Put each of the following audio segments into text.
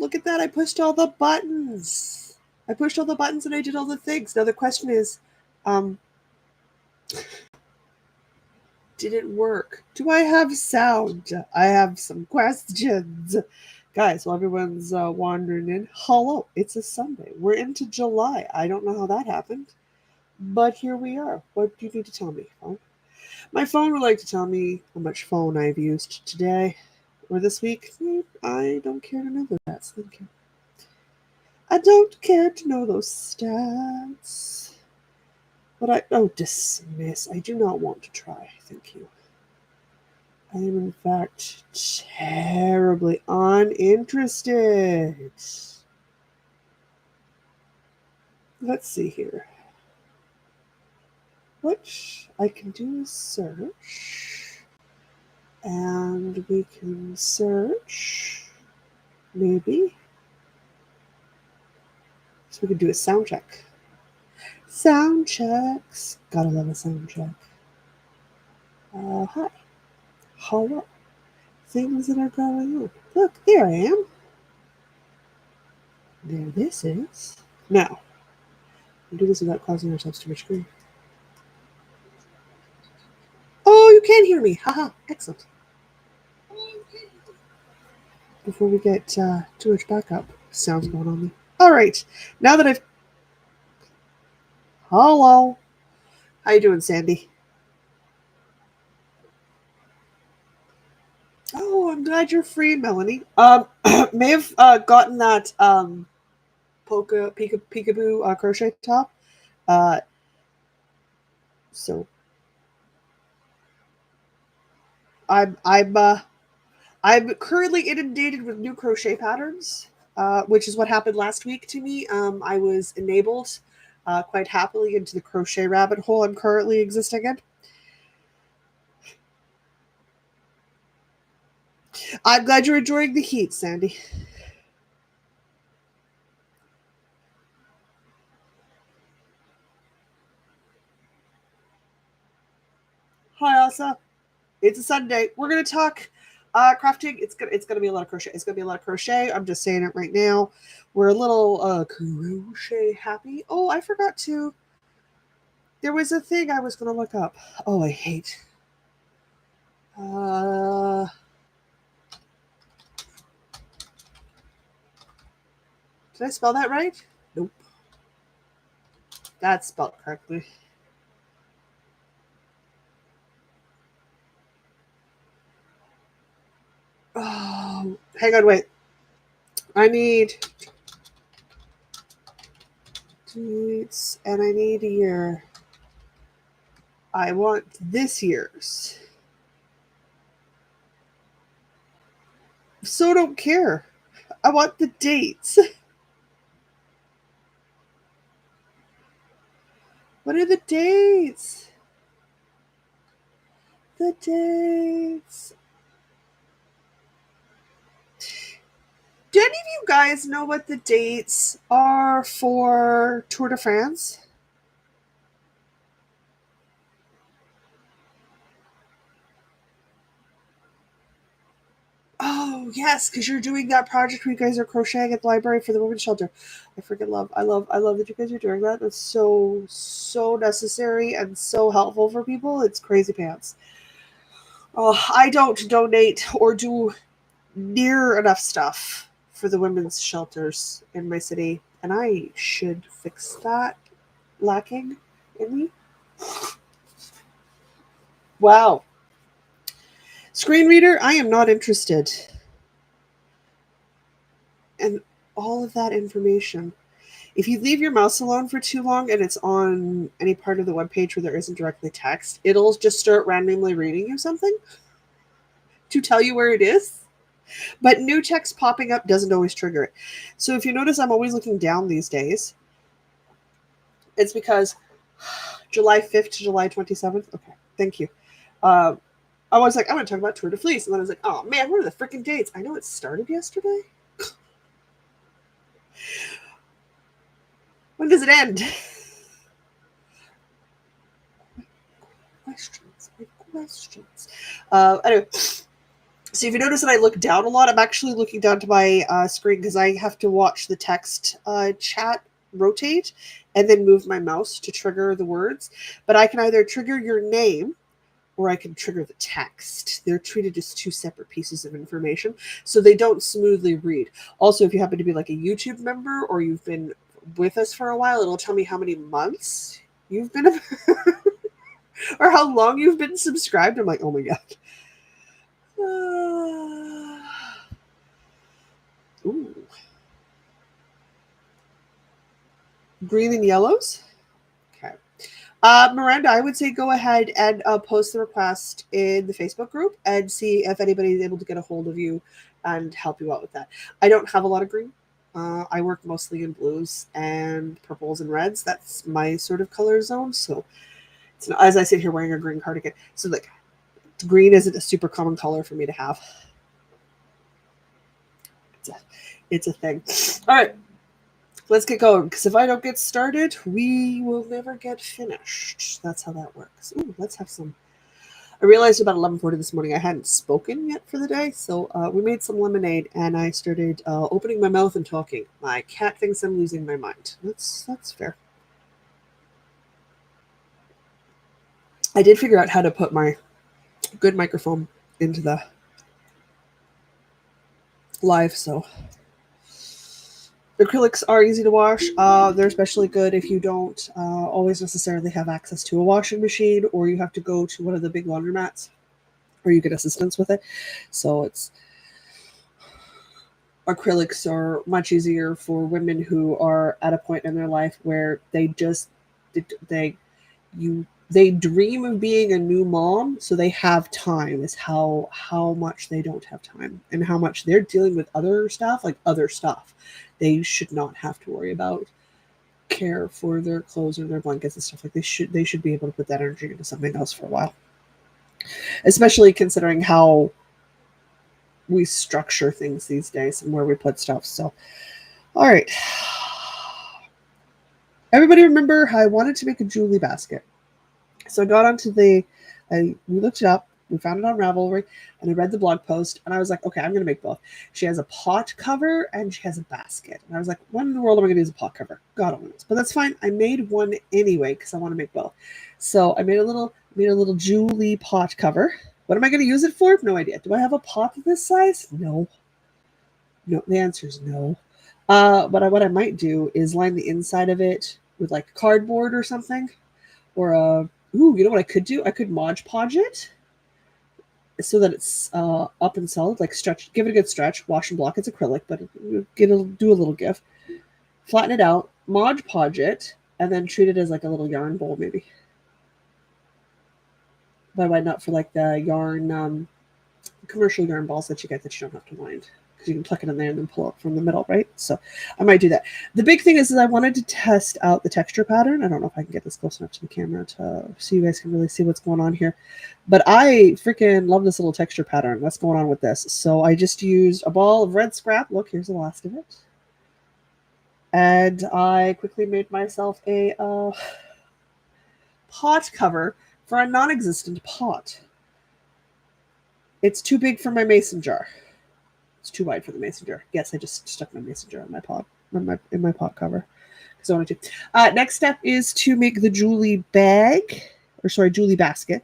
look at that. I pushed all the buttons. I pushed all the buttons and I did all the things. Now the question is, did it work? Do I have sound? I have some questions. Guys, while everyone's wandering in, hello, it's a Sunday. We're into July. I don't know how that happened, but here we are. What do you need to tell me, phone? My phone would like to tell me how much phone I've used today or this week. I don't care to know those stats. Thank you. I don't care to know those stats. But dismiss. I do not want to try. Thank you. I am, in fact, terribly uninterested. Let's see here. What I can do is search. And we can search. Maybe. So we could do a sound check. Sound checks. Gotta love a sound check. Hi. Hello. Things that are going on. Look, there I am. There this is. Now, we'll do this without causing ourselves too much grief. Oh, you can hear me. Haha, excellent. Before we get too much backup sounds going on me. All right, now that I've... Hello. How you doing, Sandy? Oh, I'm glad you're free, Melanie. May have gotten that peekaboo crochet top. So I'm currently inundated with new crochet patterns, which is what happened last week to me. I was enabled quite happily into the crochet rabbit hole I'm currently existing in. I'm glad you're enjoying the heat, Sandy. Hi, Asa. It's a Sunday. We're gonna talk crafting. It's gonna be a lot of crochet. It's gonna be a lot of crochet. I'm just saying it right now. We're a little crochet happy. Oh, I forgot to. There was a thing I was gonna look up. Oh, I hate. Did I spell that right? Nope. That's spelled correctly. Oh, hang on, wait. I need dates and I need a year. I want this year's. So don't care. I want the dates. What are the dates? The dates. Do any of you guys know what the dates are for Tour de France? Oh yes, because you're doing that project where you guys are crocheting at the library for the women's shelter. I love that you guys are doing that. That's so necessary and so helpful for people. It's crazy pants. Oh, I don't donate or do near enough stuff for the women's shelters in my city, and I should fix that lacking in me. Wow. Screen reader, I am not interested. And all of that information. If you leave your mouse alone for too long and it's on any part of the web page where there isn't directly text, it'll just start randomly reading you something to tell you where it is. But new text popping up doesn't always trigger it. So if you notice, I'm always looking down these days. It's because July 5th to July 27th. Okay, thank you. I was like, I'm going to talk about Tour de Fleece. And then I was like, oh man, what are the freaking dates? I know it started yesterday. When does it end? Questions. Anyway, So if you notice that I look down a lot, I'm actually looking down to my screen because I have to watch the text chat rotate and then move my mouse to trigger the words. But I can either trigger your name or I can trigger the text. They're treated as two separate pieces of information, so they don't smoothly read. Also, if you happen to be like a YouTube member or you've been with us for a while, it'll tell me how many months you've been or how long you've been subscribed. I'm like, oh my god. Ooh. Green and yellows. Okay. Miranda, I would say go ahead and post the request in the Facebook group and see if anybody is able to get a hold of you and help you out with that. I don't have a lot of green. I work mostly in blues and purples and reds. That's my sort of color zone. So, it's not, as I sit here wearing a green cardigan, so like green isn't a super common color for me to have. It's a thing. All right. Let's get going, because if I don't get started, we will never get finished. That's how that works. Ooh, let's have some. I realized about 11:40 this morning I hadn't spoken yet for the day, so we made some lemonade, and I started opening my mouth and talking. My cat thinks I'm losing my mind. That's fair. I did figure out how to put my good microphone into the live, so acrylics are easy to wash. They're especially good if you don't always necessarily have access to a washing machine, or you have to go to one of the big laundromats where you get assistance with it. So it's acrylics are much easier for women who are at a point in their life where they they dream of being a new mom, so they have time. Is how much they don't have time, and how much they're dealing with other stuff, like other stuff they should not have to worry about care for their clothes or their blankets and stuff. Like they should be able to put that energy into something else for a while, especially considering how we structure things these days and where we put stuff. So all right, everybody remember how I wanted to make a Julie basket. So I got onto we looked it up, we found it on Ravelry, and I read the blog post, and I was like, okay, I'm going to make both. She has a pot cover, and she has a basket. And I was like, when in the world am I going to use a pot cover? God only knows. But that's fine. I made one anyway, because I want to make both. So I made a little Julie pot cover. What am I going to use it for? No idea. Do I have a pot this size? No. No, the answer is no. What I might do is line the inside of it with like cardboard or something, or you know what I could do? I could Mod Podge it so that it's up and solid, like stretch. Give it a good stretch. Wash and block. It's acrylic, but do a little give. Flatten it out, Mod Podge it, and then treat it as like a little yarn bowl, maybe. But why not for like the yarn, commercial yarn balls that you get that you don't have to wind, because you can pluck it in there and then pull it from the middle, right? So I might do that. The big thing is I wanted to test out the texture pattern. I don't know if I can get this close enough to the camera so you guys can really see what's going on here. But I freaking love this little texture pattern. What's going on with this? So I just used a ball of red scrap. Look, here's the last of it. And I quickly made myself a pot cover for a non-existent pot. It's too big for my mason jar. It's too wide for the mason jar. Yes, I just stuck my mason jar in my pot cover because I wanted to. Next step is to make the Julie Julie basket,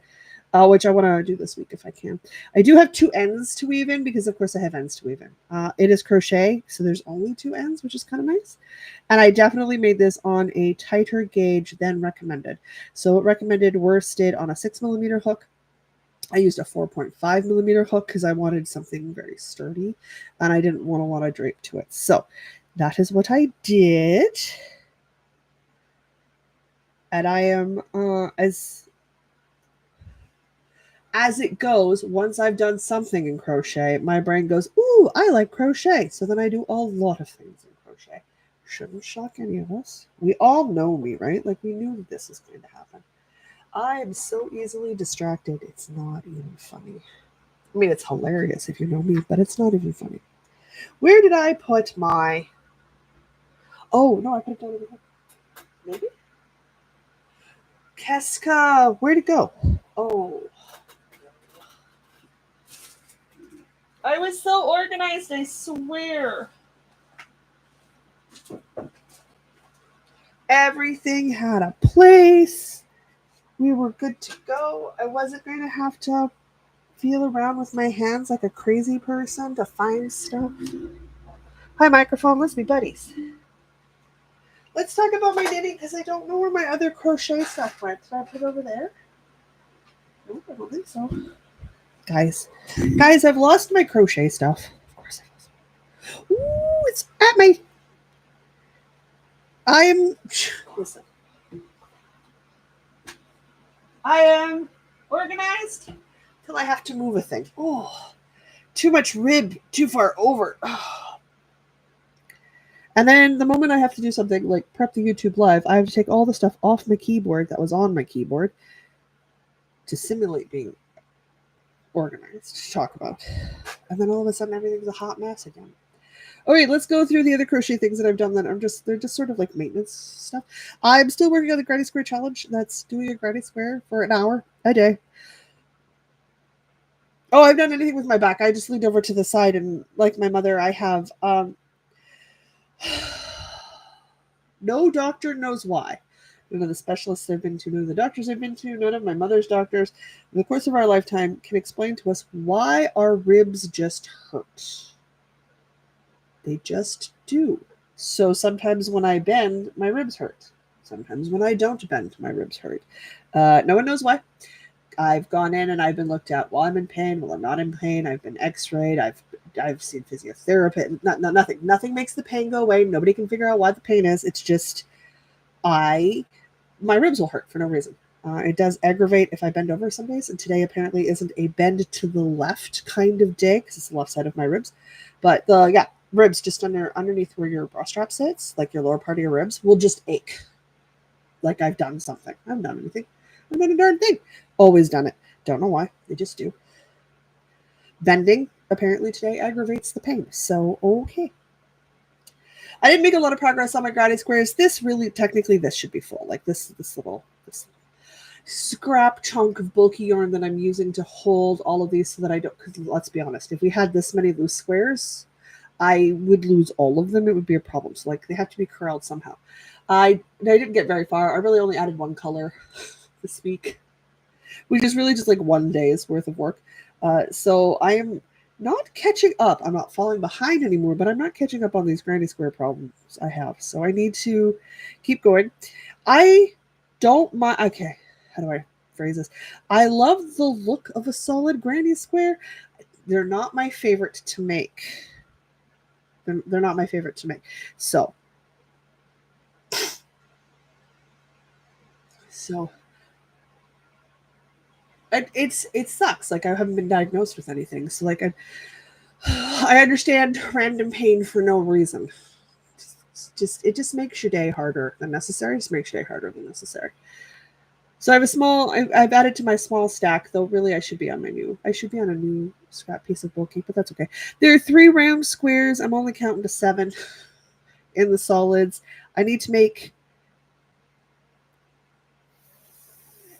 which I want to do this week if I can. I do have two ends to weave in because, of course, I have ends to weave in. It is crochet, so there's only two ends, which is kind of nice. And I definitely made this on a tighter gauge than recommended. So it recommended worsted on a 6mm hook. I used a 4.5mm hook because I wanted something very sturdy and I didn't want a lot of drape to it. So that is what I did. And I am, as it goes, once I've done something in crochet, my brain goes, ooh, I like crochet. So then I do a lot of things in crochet. Shouldn't shock any of us. We all know me, right? Like we knew this was going to happen. I am so easily distracted. It's not even funny. I mean, it's hilarious if you know me, but it's not even funny. Where did I put my... Oh, no, I put it down over here. Maybe? Keska, where'd it go? Oh. I was so organized, I swear. Everything had a place. We were good to go. I wasn't going to have to feel around with my hands like a crazy person to find stuff. Hi, microphone. Let's be buddies. Let's talk about my knitting because I don't know where my other crochet stuff went. Did I put it over there? Nope, I don't think so. Guys, I've lost my crochet stuff. Of course I lost. Ooh, it's at my. I am. Listen. I am organized till I have to move a thing. Oh, too much rib, too far over. Oh. And then the moment I have to do something like prep the YouTube live, I have to take all the stuff off my keyboard that was on my keyboard to simulate being organized to talk about. And then all of a sudden everything's a hot mess again. All right, let's go through the other crochet things that I've done that they're just sort of like maintenance stuff. I'm still working on the Granny Square challenge. That's doing a Granny Square for an hour a day. Oh, I've done anything with my back. I just leaned over to the side and like my mother, I have no doctor knows why. None of the specialists I've been to, none of the doctors I've been to, none of my mother's doctors in the course of our lifetime can explain to us why our ribs just hurt. They just do. So sometimes when I bend, my ribs hurt. Sometimes when I don't bend, my ribs hurt. No one knows why. I've gone in and I've been looked at while I'm in pain, while I'm not in pain. I've been x-rayed. I've seen physiotherapy. Nothing makes the pain go away. Nobody can figure out why the pain is. It's just my ribs will hurt for no reason. It does aggravate if I bend over some days, and today apparently isn't a bend to the left kind of day because it's the left side of my ribs. But ribs just underneath where your bra strap sits, like your lower part of your ribs, will just ache. Like I've done something. I haven't done anything. I've done a darn thing. Always done it. Don't know why. They just do. Bending apparently today aggravates the pain. So okay. I didn't make a lot of progress on my granny squares. This should be full. Like this little scrap chunk of bulky yarn that I'm using to hold all of these so that I don't, because let's be honest, if we had this many loose squares, I would lose all of them. It would be a problem. So like they have to be corralled somehow. I didn't get very far. I really only added one color this week, which is really just like one day's worth of work. So I am not catching up. I'm not falling behind anymore, but I'm not catching up on these granny square problems I have. So I need to keep going. I don't mind. Okay, how do I phrase this? I love the look of a solid granny square. They're not my favorite to make. They're not my favorite to make. So it sucks. Like I haven't been diagnosed with anything. So like I understand random pain for no reason. It just makes your day harder than necessary. Just makes your day harder than necessary. So I have I've added to my small stack, though really I should be on a new scrap piece of bulky, but that's okay. There are 3 round squares. I'm only counting to 7 in the solids. I need to make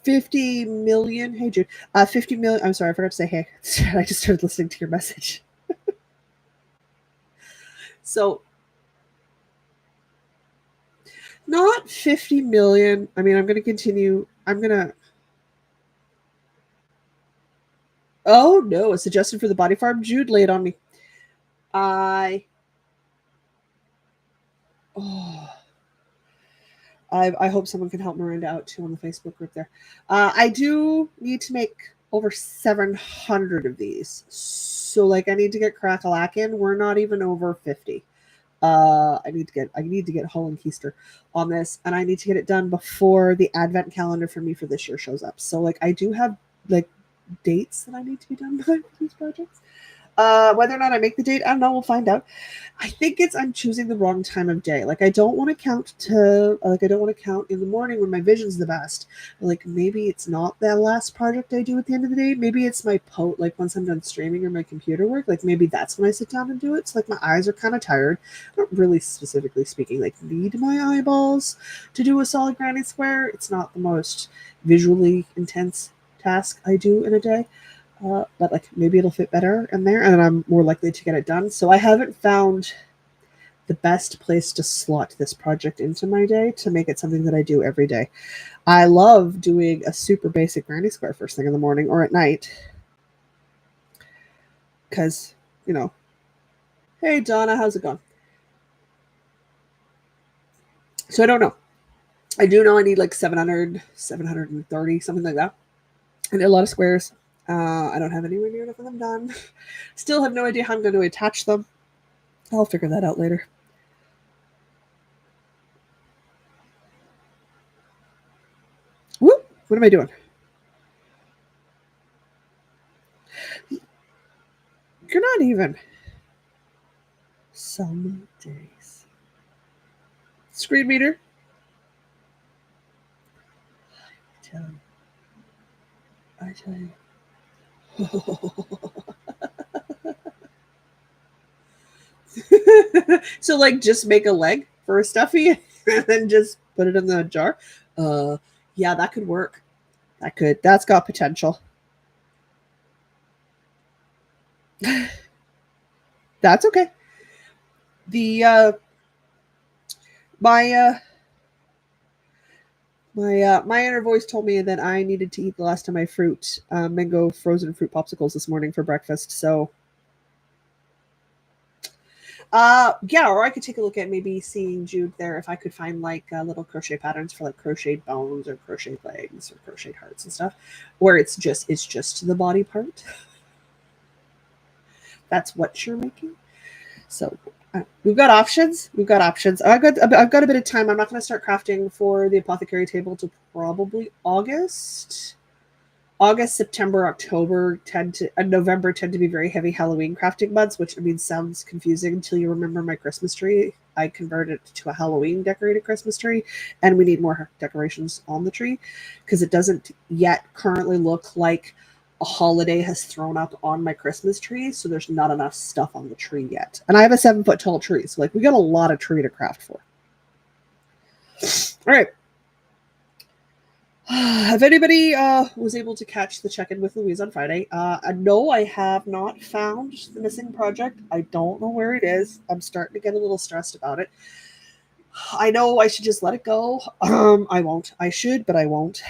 50 million. Hey, Jude. 50 million. I'm sorry, I forgot to say hey. I just started listening to your message. So, not 50 million. I mean, I'm going to continue. Oh, no. A suggestion for the body farm. Jude, lay it on me. I hope someone can help Miranda out too on the Facebook group there. I do need to make over 700 of these. So like I need to get Crackalakin. We're not even over 50. I need to get Hull and Keister on this, and I need to get it done before the advent calendar for me for this year shows up. So like I do have like dates that I need to be done by for these projects. Whether or not I make the date, I don't know. We'll find out. I think I'm choosing the wrong time of day. Like I don't want to count in the morning when my vision's the best. Like maybe it's not that last project I do at the end of the day. Maybe it's my like once I'm done streaming or my computer work. Like maybe that's when I sit down and do it. So like my eyes are kind of tired. I don't really, specifically speaking, like need my eyeballs to do a solid granny square. It's not the most visually intense task I do in a day. but like maybe it'll fit better in there, and then I'm more likely to get it done. So I haven't found the best place to slot this project into my day to make it something that I do every day. I love doing a super basic granny square first thing in the morning or at night because, you know, hey Donna, how's it going? So I don't know. I do know I need like 700, 730, something like that. I need a lot of squares. I don't have anywhere near enough of them done. Still have no idea how I'm going to attach them. I'll figure that out later. Whoop! What am I doing? You're not even. Some days. Screen meter. I tell you. So like just make a leg for a stuffy and then just put it in the jar. Uh yeah, that could work. That's got potential. That's okay. The my my inner voice told me that I needed to eat the last of my fruit, mango frozen fruit popsicles this morning for breakfast. So yeah, or I could take a look at maybe seeing Jude there if I could find like little crochet patterns for like crocheted bones or crocheted legs or crocheted hearts and stuff, where it's just the body part. That's what you're making. So we've got options. We've got options. I've got a bit of time. I'm not going to start crafting for the apothecary table till probably August. August, September, October November tend to be very heavy Halloween crafting months, which I mean sounds confusing until you remember my Christmas tree. I converted it to a Halloween decorated Christmas tree, and we need more decorations on the tree because it doesn't yet currently look like a holiday has thrown up on my Christmas tree, so there's not enough stuff on the tree yet. And I have a 7 foot tall tree, so like we got a lot of tree to craft for. All right. If anybody was able to catch the check-in with Louise on Friday, no, I have not found the missing project. I don't know where it is. I'm starting to get a little stressed about it. I know I should just let it go. I won't. I should, but I won't.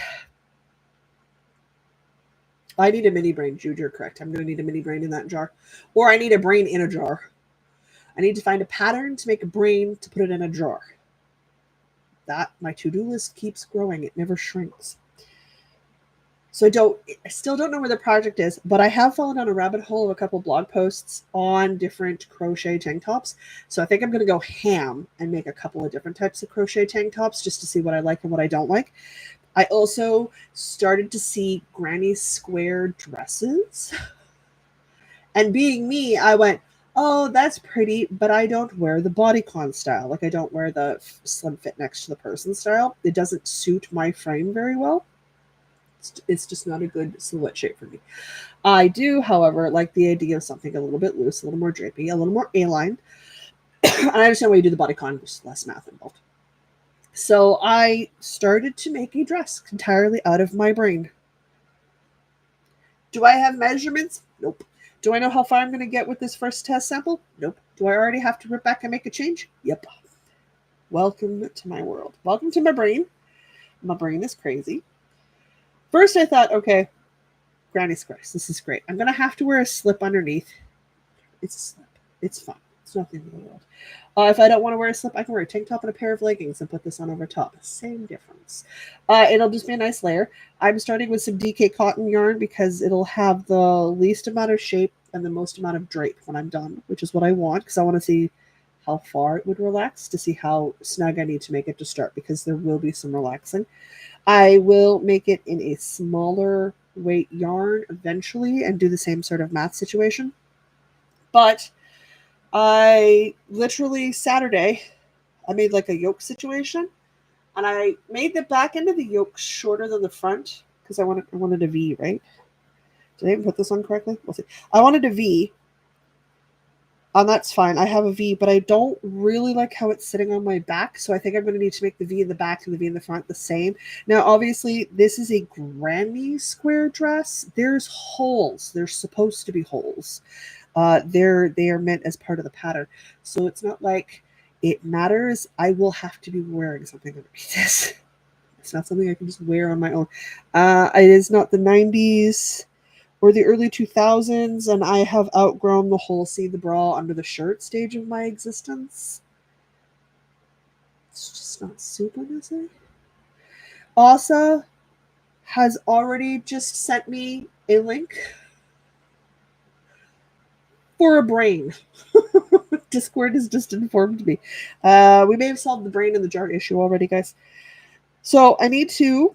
I need a mini brain, Jude. You're correct. I'm going to need a mini brain in that jar. Or I need a brain in a jar. I need to find a pattern to make a brain to put it in a jar. That, my to-do list keeps growing. It never shrinks. So I still don't know where the project is, but I have fallen down a rabbit hole of a couple blog posts on different crochet tank tops. So I think I'm going to go ham and make a couple of different types of crochet tank tops just to see what I like and what I don't like. I also started to see granny square dresses. And being me, I went, oh, that's pretty, but I don't wear the bodycon style. Like I don't wear the slim fit next to the person style. It doesn't suit my frame very well. It's just not a good silhouette shape for me. I do, however, like the idea of something a little bit loose, a little more drapey, a little more A-line. And I understand why you do the bodycon, there's less math involved. So I started to make a dress entirely out of my brain. Do I have measurements? Nope. Do I know how far I'm going to get with this first test sample? Nope. Do I already have to rip back and make a change? Yep. Welcome to my world. Welcome to my brain. My brain is crazy. First, I thought, okay, granny squares. This is great. I'm going to have to wear a slip underneath. It's a slip. It's fine. It's nothing in the world. If I don't want to wear a slip, I can wear a tank top and a pair of leggings and put this on over top. Same difference. It'll just be a nice layer. I'm starting with some DK cotton yarn because it'll have the least amount of shape and the most amount of drape when I'm done, which is what I want because I want to see how far it would relax to see how snug I need to make it to start because there will be some relaxing. I will make it in a smaller weight yarn eventually and do the same sort of math situation. But I literally Saturday, I made like a yoke situation and I made the back end of the yoke shorter than the front because I wanted a V, right? Did I even put this on correctly? We'll see. I wanted a V. And that's fine. I have a V, but I don't really like how it's sitting on my back. So I think I'm going to need to make the V in the back and the V in the front the same. Now, obviously, this is a granny square dress. There's holes. There's supposed to be holes. They are meant as part of the pattern. So it's not like it matters. I will have to be wearing something underneath this. It's not something I can just wear on my own. It is not the 90s or the early 2000s, and I have outgrown the whole see the bra under the shirt stage of my existence. It's just not super necessary. Asa has already just sent me a link for a brain. Discord has just informed me. We may have solved the brain in the jar issue already, guys. So I need to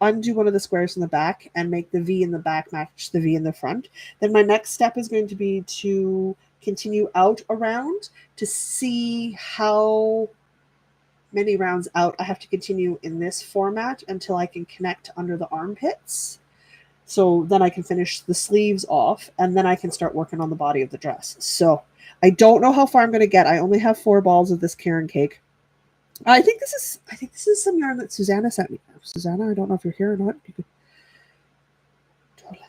undo one of the squares in the back and make the V in the back match the V in the front. Then my next step is going to be to continue out around to see how many rounds out I have to continue in this format until I can connect under the armpits. So then I can finish the sleeves off and then I can start working on the body of the dress. So I don't know how far I'm going to get. I only have 4 balls of this Karen cake. I think this is some yarn that Susanna sent me. Susanna, I don't know if you're here or not. You could totally.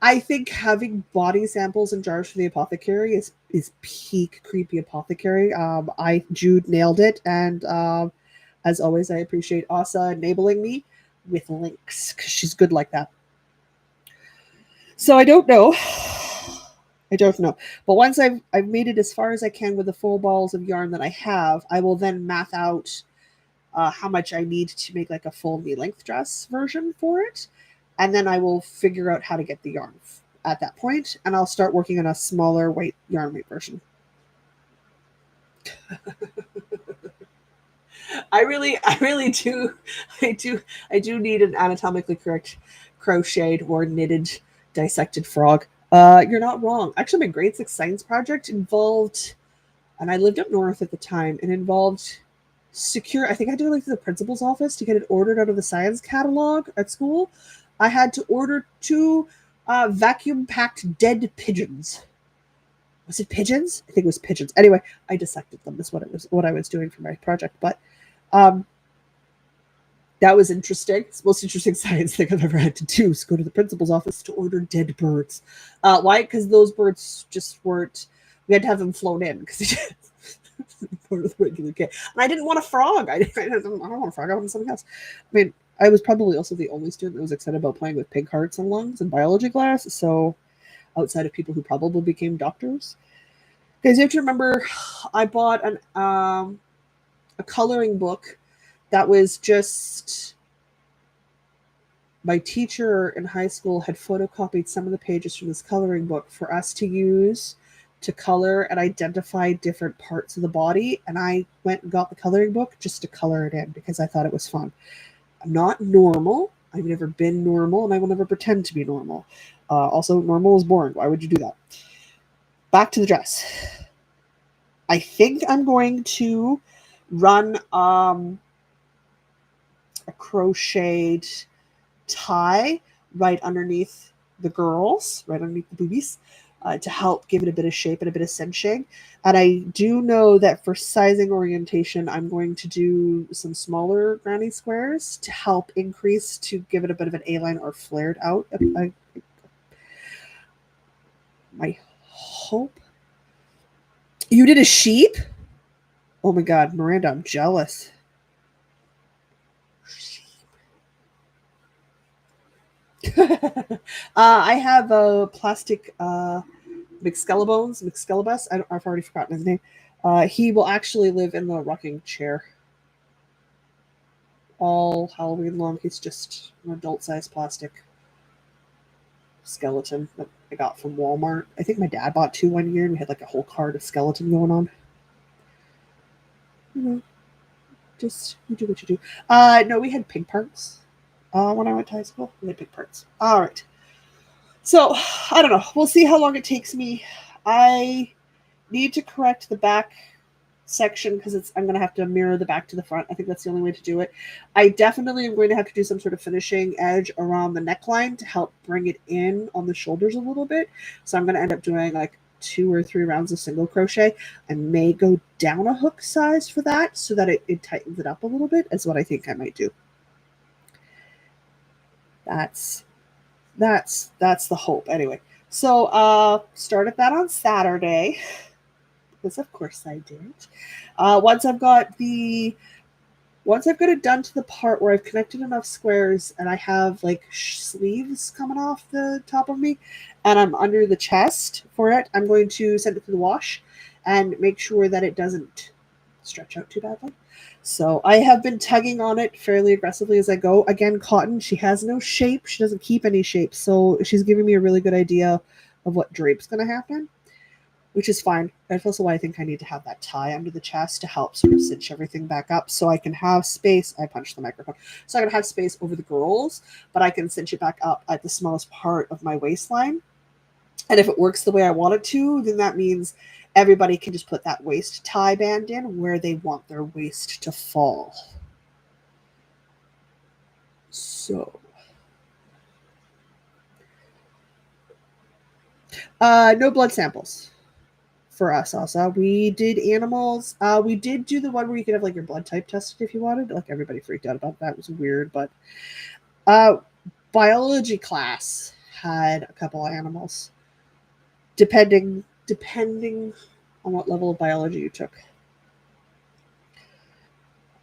I think having body samples and jars for the apothecary is peak creepy apothecary. Jude nailed it, and as always, I appreciate Asa enabling me with links because she's good like that. So I don't know. I don't know. But once I've made it as far as I can with the full balls of yarn that I have, I will then math out how much I need to make like a full knee-length dress version for it. And then I will figure out how to get the yarn at that point, and I'll start working on a smaller weight yarn weight version. I do need an anatomically correct crocheted or knitted dissected frog. You're not wrong. Actually, my grade 6 science project involved, and I lived up north at the time, it involved secure, I think I had to go like to the principal's office to get it ordered out of the science catalog at school. I had to order 2 vacuum packed dead pigeons. Was it pigeons? I think it was pigeons. Anyway, I dissected them. Is what I was doing for my project. But that was interesting. It's the most interesting science thing I've ever had to do is go to the principal's office to order dead birds. Why? Because those birds just weren't. We had to have them flown in because part of the regular kit. And I didn't want a frog. I don't want a frog. I wanted something else. I mean, I was probably also the only student that was excited about playing with pig hearts and lungs in biology class. So outside of people who probably became doctors. Because you have to remember, I bought a coloring book that was just my teacher in high school had photocopied some of the pages from this coloring book for us to use to color and identify different parts of the body. And I went and got the coloring book just to color it in because I thought it was fun. I'm not normal. I've never been normal, and I will never pretend to be normal. Also, normal is boring. Why would you do that? Back to the dress. I think I'm going to run a crocheted tie right underneath the girls, right underneath the boobies, to help give it a bit of shape and a bit of cinching. And I do know that for sizing orientation, I'm going to do some smaller granny squares to help increase, to give it a bit of an A-line or flared out. My hope. You did a sheep? Oh my God, Miranda, I'm jealous. I have a plastic McScellabus. I've already forgotten his name. He will actually live in the rocking chair all Halloween long. He's just an adult-sized plastic skeleton that I got from Walmart. I think my dad bought 2 one year, and we had like a whole cart of skeleton going on. Just you do what you do. No, we had pig parts. When I went to high school, we had pig parts. All right. So I don't know. We'll see how long it takes me. I need to correct the back section because I'm going to have to mirror the back to the front. I think that's the only way to do it. I definitely am going to have to do some sort of finishing edge around the neckline to help bring it in on the shoulders a little bit. So I'm going to end up doing like 2 or 3 rounds of single crochet. I may go down a hook size for that so that it tightens it up a little bit, is what I think I might do. That's the hope. Anyway, so started that on Saturday. Because of course I did. Once I've got it done to the part where I've connected enough squares and I have like sleeves coming off the top of me and I'm under the chest for it, I'm going to send it to the wash and make sure that it doesn't stretch out too badly. So I have been tugging on it fairly aggressively as I go. Again, cotton, she has no shape. She doesn't keep any shape. So she's giving me a really good idea of what drape's going to happen, which is fine. That's also why I think I need to have that tie under the chest to help sort of cinch everything back up so I can have space. I punched the microphone. So I can have space over the girls, but I can cinch it back up at the smallest part of my waistline. And if it works the way I want it to, then that means everybody can just put that waist tie band in where they want their waist to fall. So no blood samples for us. Also, we did animals. We did do the one where you could have like your blood type tested if you wanted. Like everybody freaked out about that. It was weird, but biology class had a couple of animals, depending on what level of biology you took.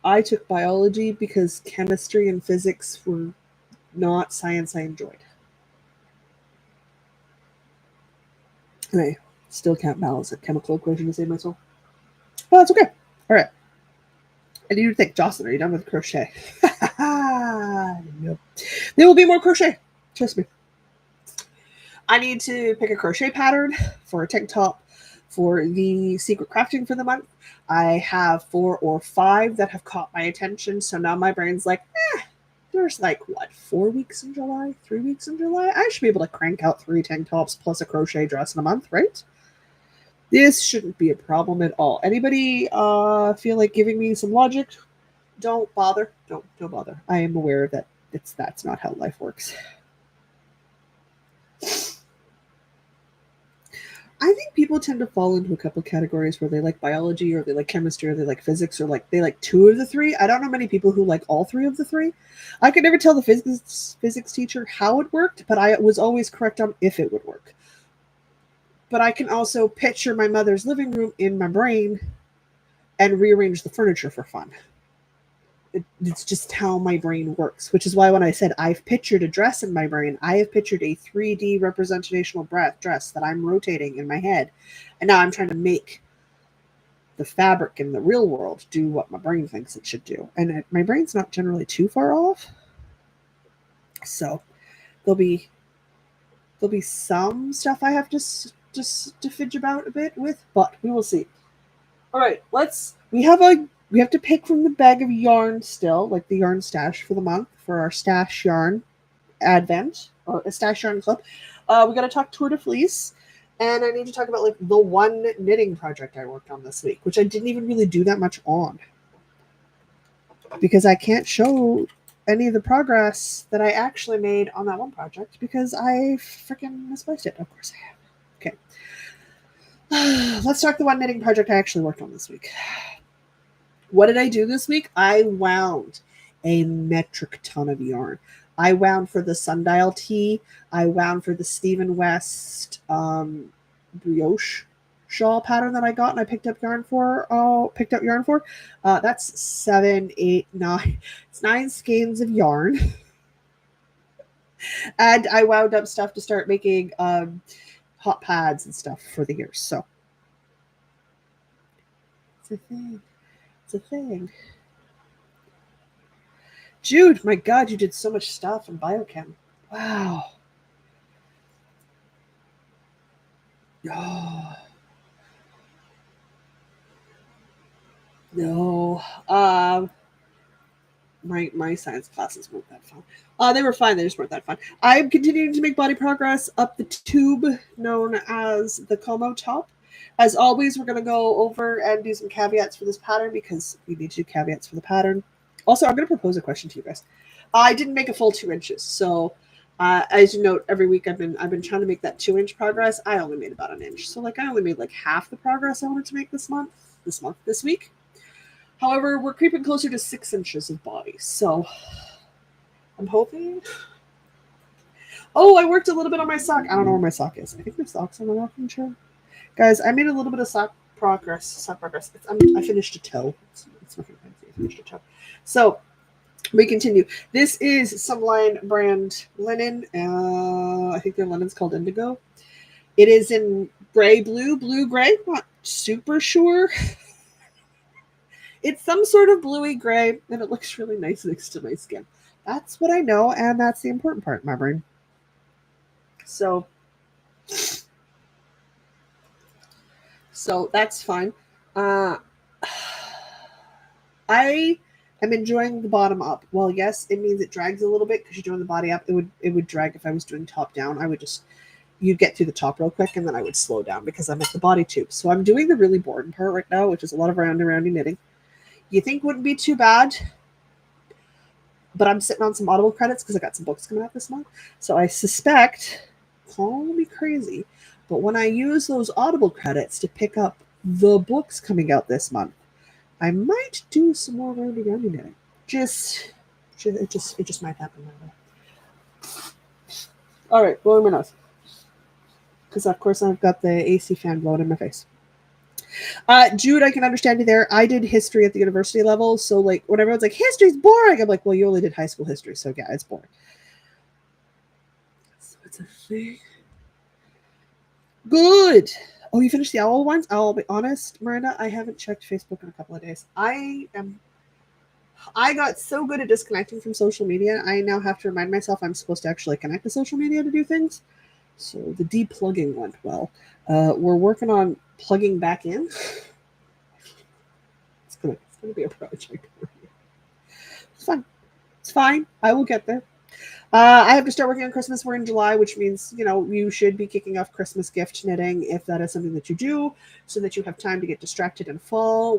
I took biology because chemistry and physics were not science I enjoyed. And I still can't balance a chemical equation to save my soul. But that's okay. All right. And you think, Jocelyn, are you done with crochet? No. There will be more crochet. Trust me. I need to pick a crochet pattern for a tank top for the secret crafting for the month. I have 4 or 5 that have caught my attention. So now my brain's like, there's like, 4 weeks in July? 3 weeks in July? I should be able to crank out 3 tank tops plus a crochet dress in a month, right? This shouldn't be a problem at all. Anybody feel like giving me some logic? Don't bother. Don't bother. I am aware that that's not how life works. I think people tend to fall into a couple categories where they like biology or they like chemistry or they like physics or like they like 2 of the 3. I don't know many people who like all 3 of the 3. I could never tell the physics teacher how it worked, but I was always correct on if it would work. But I can also picture my mother's living room in my brain and rearrange the furniture for fun. It's just how my brain works, which is why when I said I've pictured a dress in my brain, I have pictured a 3D representational dress that I'm rotating in my head. And now I'm trying to make the fabric in the real world do what my brain thinks it should do. And my brain's not generally too far off. So there'll be some stuff I have to just to fidge about a bit with, but we will see. All right, we have to pick from the bag of yarn still, like the yarn stash for the month for our stash yarn advent or a stash yarn club. We got to talk Tour de Fleece, and I need to talk about like the one knitting project I worked on this week, which I didn't even really do that much on because I can't show any of the progress that I actually made on that one project because I freaking misplaced it. Of course I have. Okay. Let's talk the one knitting project I actually worked on this week. What did I do this week? I wound a metric ton of yarn. I wound for the Sundial Tee. I wound for the Stephen West brioche shawl pattern that I got and I picked up yarn for. That's 7, 8, 9. It's 9 skeins of yarn. And I wound up stuff to start making hot pads and stuff for the year. So it's a thing. It's a thing. Jude, my God, you did so much stuff in biochem. Wow. Oh. No. My science classes weren't that fun. They were fine. They just weren't that fun. I'm continuing to make body progress up the tube known as the Como top. As always, we're going to go over and do some caveats for this pattern because we need to do caveats for the pattern. Also, I'm going to propose a question to you guys. I didn't make a full 2 inches, so as you note, every week I've been trying to make that 2-inch progress. I only made about an inch, so like I only made like half the progress I wanted to make this week. However, we're creeping closer to 6 inches of body, so I'm hoping. Oh, I worked a little bit on my sock. I don't know where my sock is. I think my sock's on the rocking chair. Guys, I made a little bit of sock progress. I finished a toe. It's nothing fancy. I finished a toe. So we continue. This is some Lion brand linen. I think their linen's called Indigo. It is in gray, blue gray. Not super sure. It's some sort of bluey gray, and it looks really nice next to my skin. That's what I know, and that's the important part in my brain. So that's fine. I am enjoying the bottom up. Well, yes, it means it drags a little bit because you're doing the body up. It would drag if I was doing top down. You'd get through the top real quick, and then I would slow down because I'm at the body tube. So I'm doing the really boring part right now, which is a lot of roundy knitting. You think wouldn't be too bad, but I'm sitting on some Audible credits because I got some books coming out this month. So I suspect, call me crazy, but when I use those Audible credits to pick up the books coming out this month, I might do some more roundy knitting. It just might happen that way. All right, blowing my nose. Because of course I've got the AC fan blowing in my face. Jude, I can understand you there. I did history at the university level, so like when everyone's like, history's boring, I'm like, well, you only did high school history, so yeah, it's boring. So it's a thing. Good. Oh, you finished the owl ones? I'll be honest, Miranda, I haven't checked Facebook in a couple of days. I got so good at disconnecting from social media, I now have to remind myself I'm supposed to actually connect to social media to do things. So the deplugging went well. We're working on plugging back in. It's gonna be a project. It's fun. It's fine. I will get there. I have to start working on Christmas. We're in July, which means, you should be kicking off Christmas gift knitting if that is something that you do, so that you have time to get distracted in fall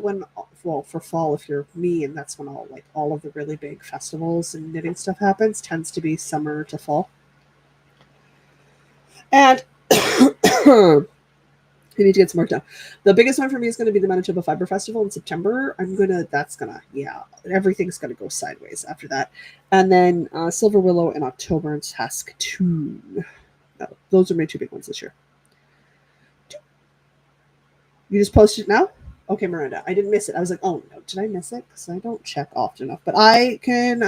for fall, if you're me, and that's when all of the really big festivals and knitting stuff happens, tends to be summer to fall. And you need to get some work done. The biggest one for me is going to be the Manitoba Fiber Festival in September. Everything's going to go sideways after that. And then Silver Willow in October and Saskatoon. Those are my 2 big ones this year. You just posted it now? Okay, Miranda, I didn't miss it. I was like, oh no, did I miss it? Because I don't check often enough. But I can...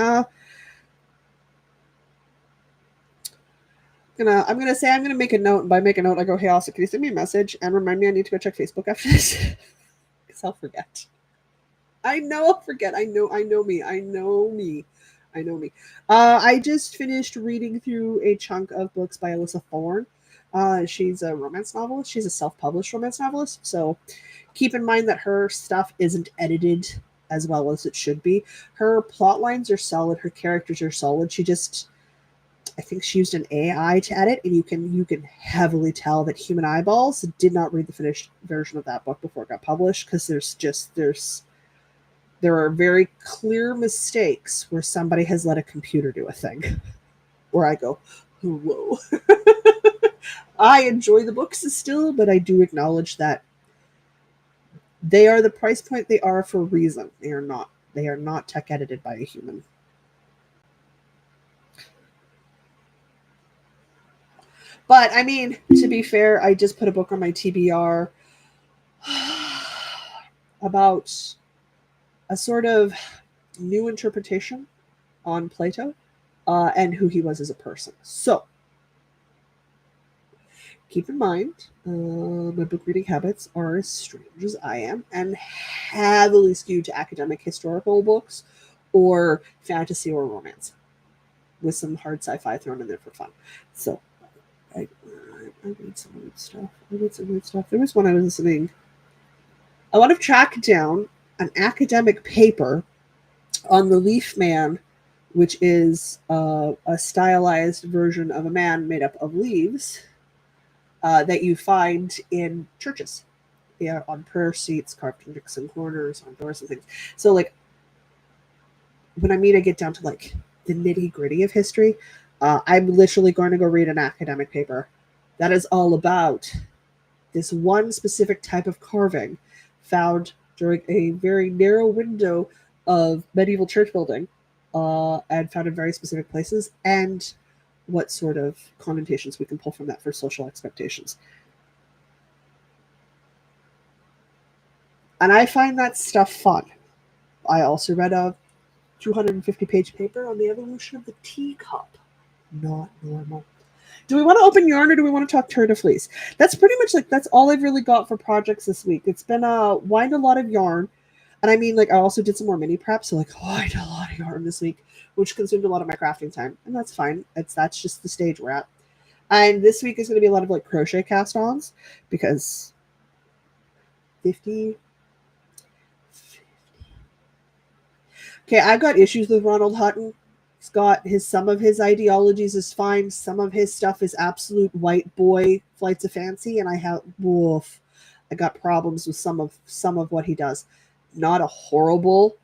I'm gonna make a note, and by make a note, I go, hey, Asa, can you send me a message and remind me I need to go check Facebook after this? Because I'll forget. I know I'll forget. I know me. I just finished reading through a chunk of books by Alyssa Thorne. She's a romance novelist. She's a self-published romance novelist. So keep in mind that her stuff isn't edited as well as it should be. Her plot lines are solid. Her characters are solid. I think she used an AI to edit, and you can heavily tell that human eyeballs did not read the finished version of that book before it got published, because there are very clear mistakes where somebody has let a computer do a thing. Where I go, whoa. I enjoy the books still, but I do acknowledge that they are the price point they are for a reason. They are not tech edited by a human. But, I mean, to be fair, I just put a book on my TBR about a sort of new interpretation on Plato and who he was as a person. So, keep in mind, my book reading habits are as strange as I am and heavily skewed to academic historical books or fantasy or romance, with some hard sci-fi thrown in there for fun. So, I read some weird stuff. There was one I was listening. I want to track down an academic paper on the leaf man, which is a stylized version of a man made up of leaves that you find in churches. yeah, on prayer seats, carved in nooks and corners, on doors and things. So like when I get down to like the nitty gritty of history, I'm literally going to go read an academic paper that is all about this one specific type of carving found during a very narrow window of medieval church building, and found in very specific places, and what sort of connotations we can pull from that for social expectations. And I find that stuff fun. I also read a 250-page paper on the evolution of the teacup. Not normal. Do we want to open yarn or do we want to talk turn to fleece? That's pretty much like that's all I've really got for projects this week. It's been wind a lot of yarn. And I mean, like, I also did some more mini prep, so like, wind a lot of yarn this week, which consumed a lot of my crafting time, and that's fine. That's just the stage we're at. And this week is going to be a lot of like crochet cast-ons because 50. Okay, I've got issues with Ronald Hutton. He's got some of his ideologies is fine. Some of his stuff is absolute white boy flights of fancy, and I got problems with some of what he does. Not a horrible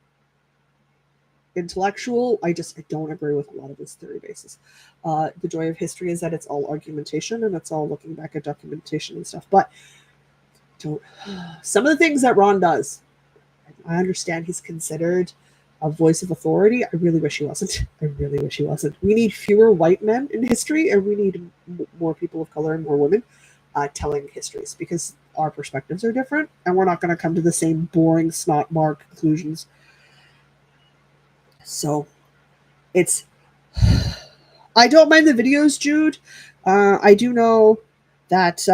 intellectual. I don't agree with a lot of his theory bases. The joy of history is that it's all argumentation and it's all looking back at documentation and stuff. But don't some of the things that Ron does, I understand he's considered a voice of authority. I really wish he wasn't. I really wish he wasn't. We need fewer white men in history, and we need more people of color and more women telling histories because our perspectives are different, and we're not going to come to the same boring snot mark conclusions. So it's. I don't mind the videos, Jude. I do know that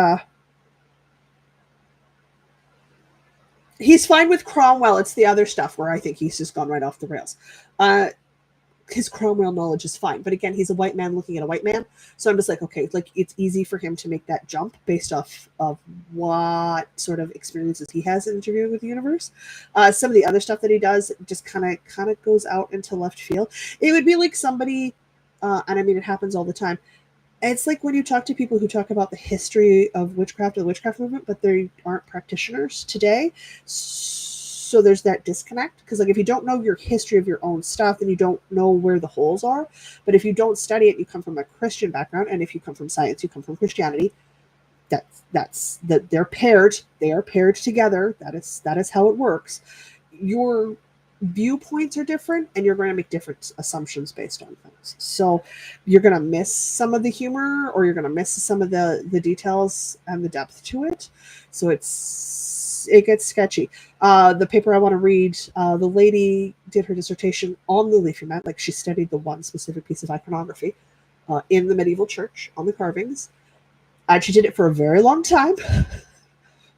he's fine with Cromwell. It's the other stuff where I think he's just gone right off the rails. His Cromwell knowledge is fine, but again, he's a white man looking at a white man, so I'm just like, okay, like it's easy for him to make that jump based off of what sort of experiences he has in interviewing with the universe. Some of the other stuff that he does just kind of goes out into left field. It would be like somebody, and I mean it happens all the time. It's like when you talk to people who talk about the history of witchcraft or the witchcraft movement, but they aren't practitioners today. So there's that disconnect. Because like if you don't know your history of your own stuff, then you don't know where the holes are. But if you don't study it, you come from a Christian background, and if you come from science, you come from Christianity. They're paired. They are paired together. That is how it works. Your viewpoints are different, and you're going to make different assumptions based on things. So you're going to miss some of the humor, or you're going to miss some of the details and the depth to it. So it gets sketchy. The paper I want to read, the lady did her dissertation on the leafy mat. Like she studied the one specific piece of iconography in the medieval church on the carvings. And she did it for a very long time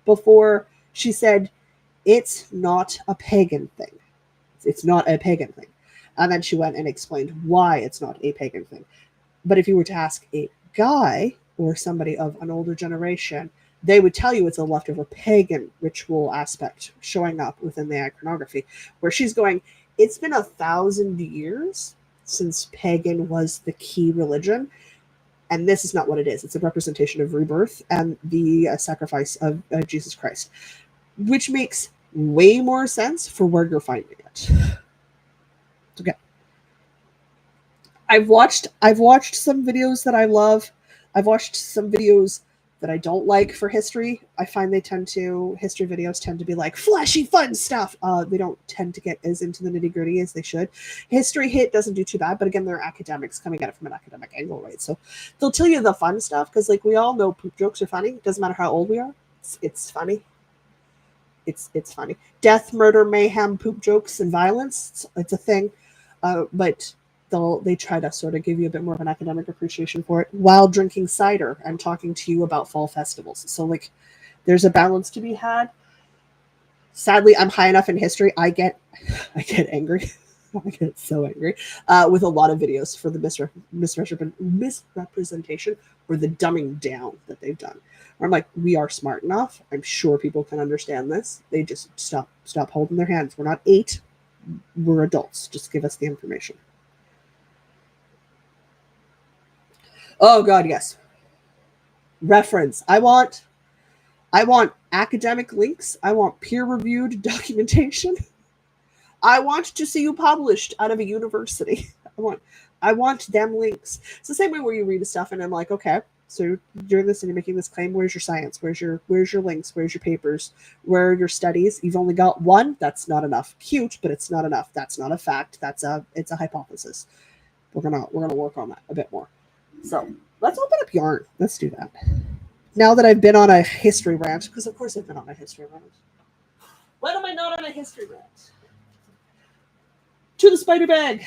before she said, it's not a pagan thing. It's not a pagan thing. And then she went and explained why it's not a pagan thing. But if you were to ask a guy or somebody of an older generation, they would tell you it's a leftover pagan ritual aspect showing up within the iconography. Where she's going, it's been 1,000 years since pagan was the key religion. And this is not what it is. It's a representation of rebirth and the sacrifice of Jesus Christ, which makes way more sense for where you're finding it. Okay. I've watched some videos that I love. I've watched some videos that I don't like for history. I find history videos tend to be like flashy fun stuff. They don't tend to get as into the nitty gritty as they should. History Hit doesn't do too bad, but again, they're academics coming at it from an academic angle, right? So they'll tell you the fun stuff because like we all know poop jokes are funny. It doesn't matter how old we are. It's funny. It's funny. Death, murder, mayhem, poop jokes, and violence. It's a thing. But they try to sort of give you a bit more of an academic appreciation for it while drinking cider and talking to you about fall festivals. So like there's a balance to be had. Sadly, I'm high enough in history. I get angry. I get so angry with a lot of videos for the misrepresentation or the dumbing down that they've done. I'm like, we are smart enough. I'm sure people can understand this. They just stop holding their hands. We're not 8. We're adults. Just give us the information. Oh God, yes. Reference. I want I want academic links. I want peer-reviewed documentation. I want to see you published out of a university. I want them links. It's the same way where you read stuff and I'm like, okay, so you're doing this and you're making this claim. Where's your science? Where's your links? Where's your papers? Where are your studies? You've only got one. That's not enough. Cute, but it's not enough. That's not a fact. It's a hypothesis. We're gonna work on that a bit more. So let's open up yarn. Let's do that. Now that I've been on a history rant, because of course I've been on a history rant. When am I not on a history rant? To the spider bag.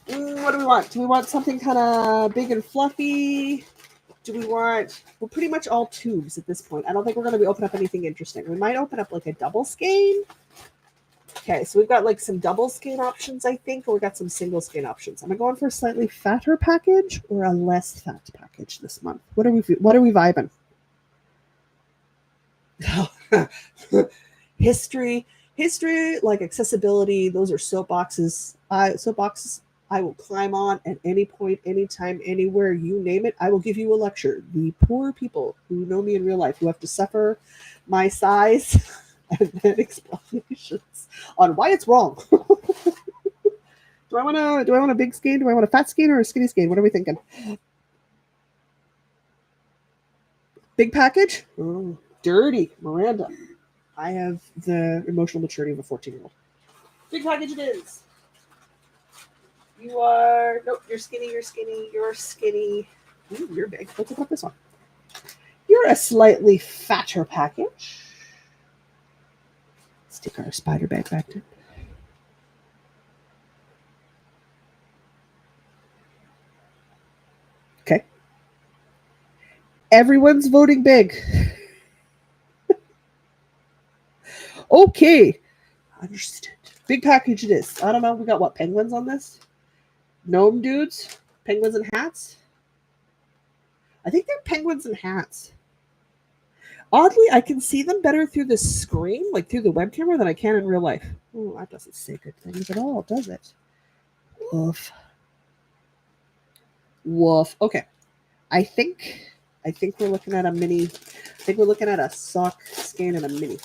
What do we want? Do we want something kind of big and fluffy? Do we want... We're pretty much all tubes at this point. I don't think we're going to be opening up anything interesting. We might open up like a double skein. Okay, so we've got like some double skein options, I think, or we got some single skein options. Am I going for a slightly fatter package or a less fat package this month? What are we vibing? History, like accessibility. Those are soapboxes. Soapboxes I will climb on at any point, anytime, anywhere. You name it, I will give you a lecture. The poor people who know me in real life, who have to suffer my size and then explanations on why it's wrong. Do I want a big skein? Do I want a fat skein or a skinny skein? What are we thinking? Big package? Oh, dirty. Miranda. I have the emotional maturity of a 14-year-old. Big package it is. You are... Nope, you're skinny. You're skinny. Ooh, you're big. Let's look up this one. You're a slightly fatter package. Let's take our spider bag back to... Okay. Everyone's voting big. Okay. Understood. Big package it is. I don't know. We got what? Penguins on this? Gnome dudes? Penguins and hats? I think they're penguins and hats. Oddly, I can see them better through the screen, like through the web camera, than I can in real life. Oh, that doesn't say good things at all, does it? Woof. Woof. Okay. I think we're looking at a mini. I think we're looking at a sock skein and a mini.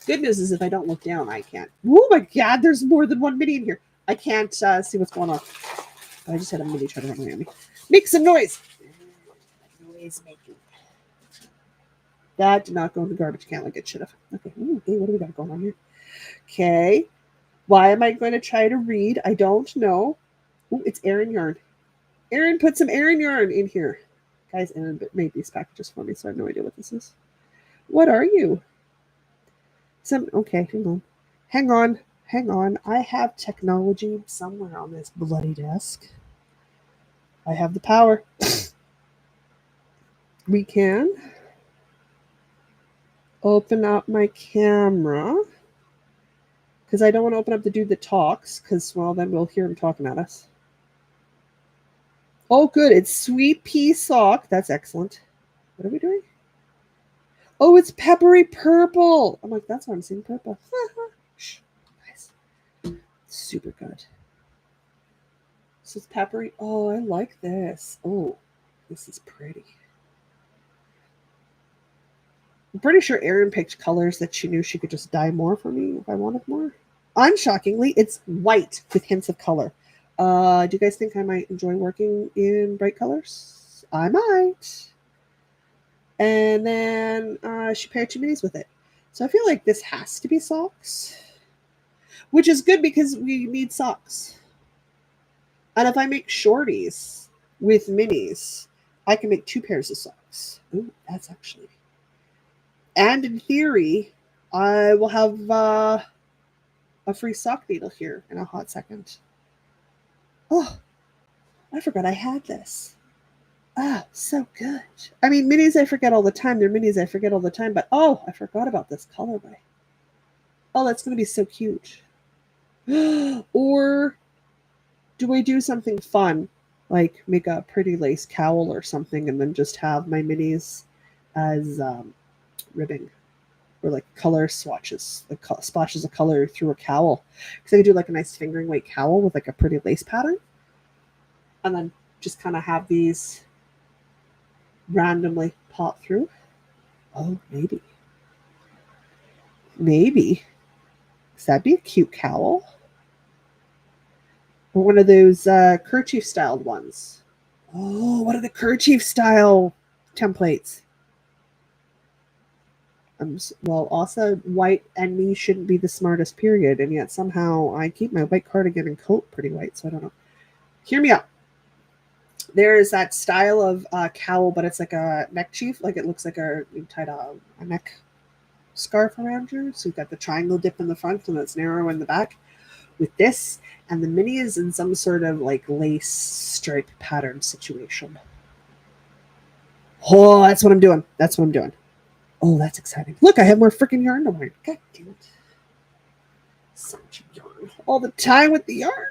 Good news is if I don't look down, I can't. Oh my god, there's more than one mini in here. I can't see what's going on. I just had a mini try to run away at me. Make some noise. Noise making. That did not go in the garbage can like it should have. Okay. Ooh, hey, what do we got going on here? Okay. Why am I going to try to read? I don't know. Ooh, it's Aran yarn. Aran, put some Aran yarn in here. Guys, Aran made these packages for me, so I have no idea what this is. What are you? Okay, hang on. I have technology somewhere on this bloody desk. I have the power. We can open up my camera because I don't want to open up the dude that talks because, well, then we'll hear him talking at us. Oh, good. It's Sweet Pea Sock. That's excellent. What are we doing? Oh, it's Peppery Purple. I'm like, that's why I'm seeing purple. Nice. Super good. This is peppery. Oh, I like this. Oh, this is pretty. I'm pretty sure Aran picked colors that she knew she could just dye more for me if I wanted more. Unshockingly, it's white with hints of color. Do you guys think I might enjoy working in bright colors? I might. And then she paired two minis with it. So I feel like this has to be socks, which is good because we need socks. And if I make shorties with minis, I can make 2 pairs of socks. Ooh, that's actually... And in theory, I will have a free sock needle here in a hot second. Oh, I forgot I had this. Oh, so good. I mean, minis I forget all the time. They're minis I forget all the time. But, oh, I forgot about this colorway. Oh, that's going to be so cute. Or do I do something fun, like make a pretty lace cowl or something and then just have my minis as ribbing? Or like color swatches, like splashes of color through a cowl. Because I could do like a nice fingering weight cowl with like a pretty lace pattern. And then just kind of have these randomly pop through. Oh, maybe. Maybe. Does that be a cute cowl? Or one of those kerchief styled ones? Oh, what are the kerchief style templates? Well, also, white and me shouldn't be the smartest, period. And yet somehow I keep my white cardigan and coat pretty white, so I don't know. Hear me out. There is that style of cowl, but it's like a neck chief. Like it looks like you tied a neck scarf around you. So you've got the triangle dip in the front and it's narrow in the back. With this, and the mini is in some sort of like lace stripe pattern situation. Oh, that's what I'm doing. That's what I'm doing. Oh, that's exciting. Look, I have more freaking yarn to wear. God damn it. So much yarn. All the time with the yarn.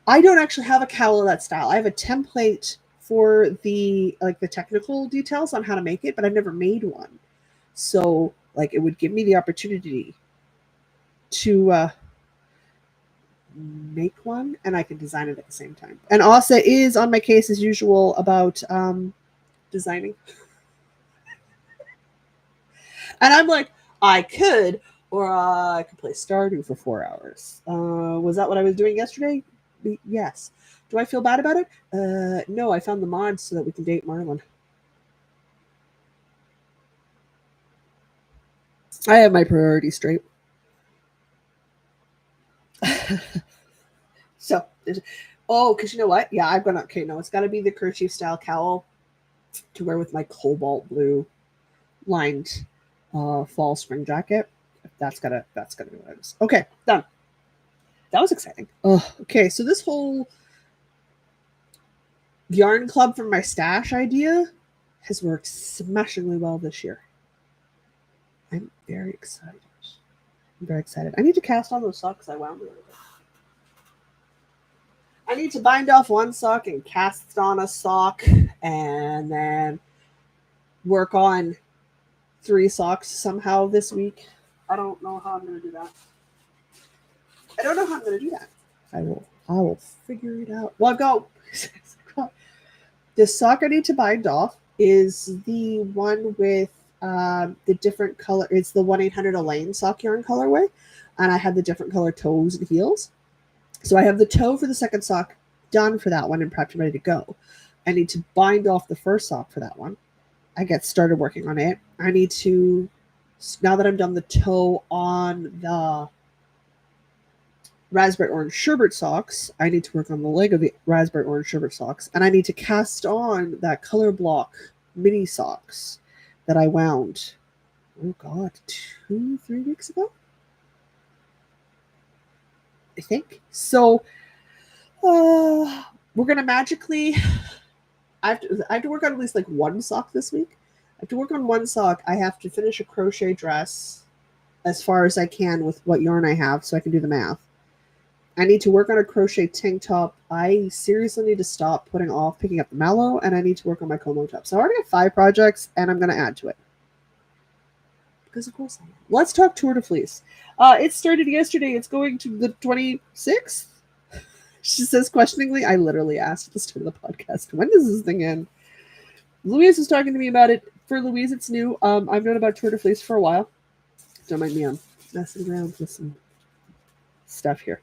I don't actually have a cowl of that style. I have a template for the technical details on how to make it, but I've never made one. So like it would give me the opportunity to make one and I can design it at the same time. And Asa is on my case as usual about designing. And I'm like, I could, or I could play Stardew for 4 hours. Was that what I was doing yesterday? Yes. Do I feel bad about it? No, I found the mods so that we can date Marlon. I have my priorities straight. So, because you know what? Yeah, I'm gonna. Okay, no, it's got to be the kerchief style cowl to wear with my cobalt blue lined fall spring jacket. That's gonna be what it is. Okay, done. That was exciting. Oh, okay. So this whole yarn club from my stash idea has worked smashingly well this year. I'm very excited. I'm very excited. I need to cast on those socks I wound a little bit. I need to bind off one sock and cast on a sock and then work on 3 socks somehow this week. I don't know how I'm going to do that. I don't know how I'm going to do that. I will figure it out. Well, I've got the sock I need to bind off is the one with the different color. It's the 1-800-Elaine sock yarn colorway, and I have the different color toes and heels. So I have the toe for the second sock done for that one and prepped and ready to go. I need to bind off the first sock for that one. I get started working on it. I need to, now that I'm done the toe on the raspberry orange sherbet socks, I need to work on the leg of the raspberry orange sherbet socks, and I need to cast on that color block mini socks that I wound, oh god, 2-3 weeks ago, I think. So we're gonna magically, I have to work on at least like one sock this week. I have to work on one sock. I have to finish a crochet dress as far as I can with what yarn I have so I can do the math. I need to work on a crochet tank top. I seriously need to stop putting off picking up the mallow, and I need to work on my Como top. So I already have 5 projects, and I'm going to add to it. Because of course I am. Let's talk Tour de Fleece. It started yesterday. It's going to the 26th. She says questioningly. I literally asked at the start of the podcast, when does this thing end? Louise was talking to me about it. For Louise, it's new. I've known about Tour de Fleece for a while. Don't mind me. I'm messing around with some stuff here.